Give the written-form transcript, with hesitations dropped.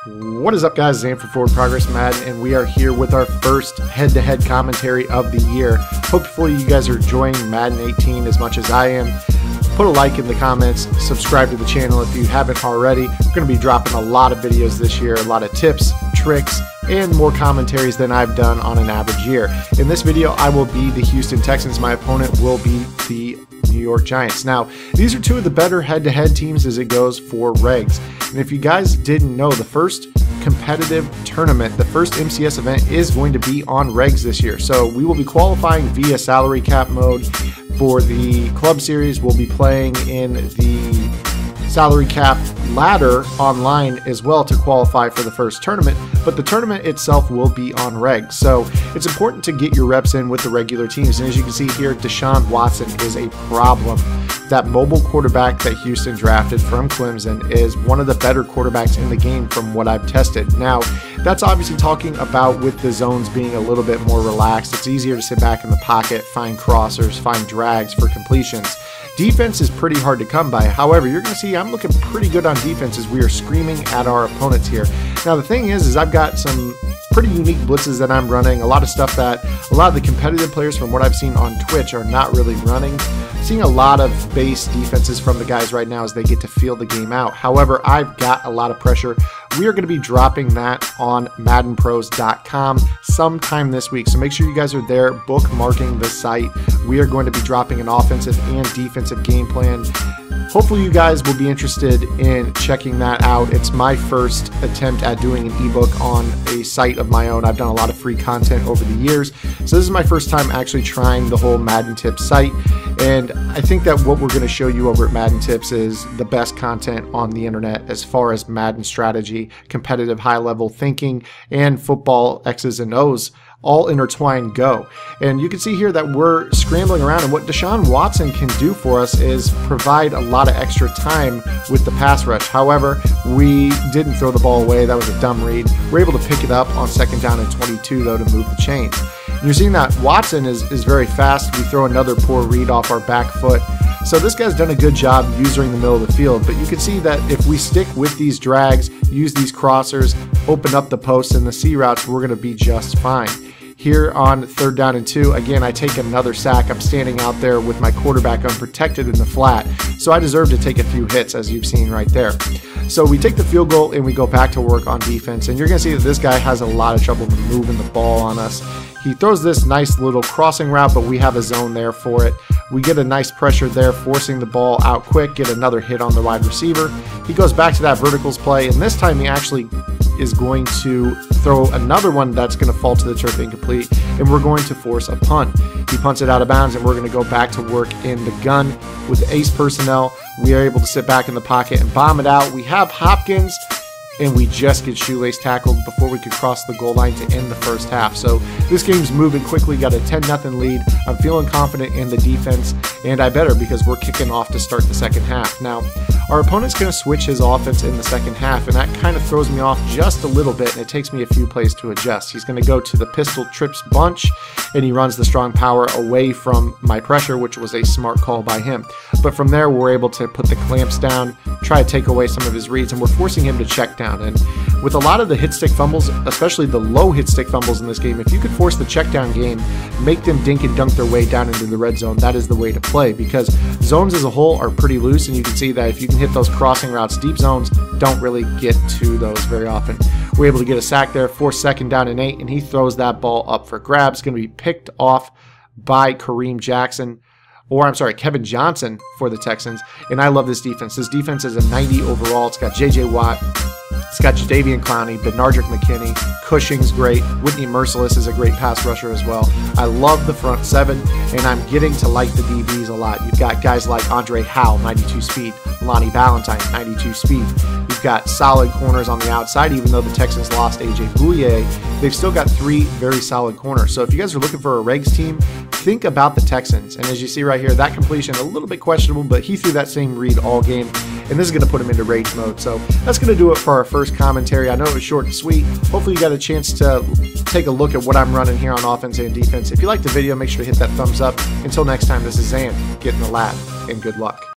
What is up, guys? Zan for Forward Progress Madden, and we are here with our first head-to-head commentary of the year. Hopefully you guys are enjoying Madden 18 as much as I am. Put a like in the comments, subscribe to the channel if you haven't already. We're going to be dropping a lot of videos this year, a lot of tips, tricks, and more commentaries than I've done on an average year. In this video, I will be the Houston Texans. My opponent will be the New York Giants. Now, these are two of the better head-to-head teams as it goes for regs. And if you guys didn't know, the first competitive tournament, the first MCS event, is going to be on regs this year. So we will be qualifying via salary cap mode. For the club series, we'll be playing in the salary cap ladder online as well to qualify for the first tournament, but the tournament itself will be on regs. So it's important to get your reps in with the regular teams. And as you can see here, Deshaun Watson is a problem. That mobile quarterback that Houston drafted from Clemson is one of the better quarterbacks in the game from what I've tested. Now, that's obviously talking about with the zones being a little bit more relaxed. It's easier to sit back in the pocket, find crossers, find drags for completions. Defense is pretty hard to come by. However, you're going to see I'm looking pretty good on defense as we are screaming at our opponents here. Now, the thing is I've got some pretty unique blitzes that I'm running, a lot of stuff that a lot of the competitive players from what I've seen on Twitch are not really running. Seeing a lot of base defenses from the guys right now as they get to feel the game out. However, I've got a lot of pressure. We are going to be dropping that on MaddenPros.com sometime this week. So make sure you guys are there bookmarking the site. We are going to be dropping an offensive and defensive game plan. Hopefully you guys will be interested in checking that out. It's my first attempt at doing an ebook on a site of my own. I've done a lot of free content over the years. So this is my first time actually trying the whole Madden Tips site. And I think that what we're going to show you over at Madden Tips is the best content on the internet as far as Madden strategy, competitive high-level thinking, and football X's and O's all intertwined go. And you can see here that we're scrambling around, and what Deshaun Watson can do for us is provide a lot of extra time with the pass rush. However, we didn't throw the ball away. That was a dumb read. We're able to pick it up on 2nd down and 22 though to move the chains. And you're seeing that Watson is very fast. We throw another poor read off our back foot. So this guy's done a good job using the middle of the field, but you can see that if we stick with these drags, use these crossers, open up the posts and the C routes, we're going to be just fine. Here on 3rd down and 2, again, I take another sack. I'm standing out there with my quarterback unprotected in the flat, so I deserve to take a few hits, as you've seen right there. So we take the field goal and we go back to work on defense, and you're going to see that this guy has a lot of trouble moving the ball on us. He throws this nice little crossing route, but we have a zone there for it. We get a nice pressure there, forcing the ball out quick, get another hit on the wide receiver. He goes back to that verticals play, and this time he actually is going to throw another one that's going to fall to the turf incomplete, and we're going to force a punt. He punts it out of bounds, and we're going to go back to work in the gun with ace personnel. We are able to sit back in the pocket and bomb it out. We have Hopkins, and we just get shoelace tackled before we could cross the goal line to end the first half. So this game's moving quickly, got a 10-0 lead. I'm feeling confident in the defense, and I better because we're kicking off to start the second half. Now, our opponent's going to switch his offense in the second half, and that kind of throws me off just a little bit, and it takes me a few plays to adjust. He's going to go to the pistol trips bunch, and he runs the strong power away from my pressure, which was a smart call by him. But from there, we're able to put the clamps down, try to take away some of his reads, and we're forcing him to check down. And with a lot of the hit stick fumbles, especially the low hit stick fumbles in this game, if you could force the check down game, make them dink and dunk their way down into the red zone, that is the way to play, because zones as a whole are pretty loose, and you can see that if you can hit those crossing routes, deep zones don't really get to those very often. We're able to get a sack there, force 2nd down and 8, and he throws that ball up for grabs. Going to be picked off by Kevin Johnson for the Texans, and I love this defense. This defense is a 90 overall. It's got J.J. Watt, it's got Jadeveon Clowney, Benardrick McKinney, Cushing's great, Whitney Merciless is a great pass rusher as well. I love the front 7, and I'm getting to like the DBs a lot. You've got guys like Andre Howell, 92 speed, Lonnie Valentine, 92 speed. You've got solid corners on the outside. Even though the Texans lost A.J. Bouye, they've still got 3 very solid corners. So if you guys are looking for a regs team, think about the Texans. And as you see right here, that completion, a little bit questionable, but he threw that same read all game, and this is going to put him into rage mode. So that's going to do it for our first commentary. I know it was short and sweet. Hopefully you got a chance to take a look at what I'm running here on offense and defense. If you liked the video, make sure to hit that thumbs up. Until next time, this is Zan, get in the lab, and good luck.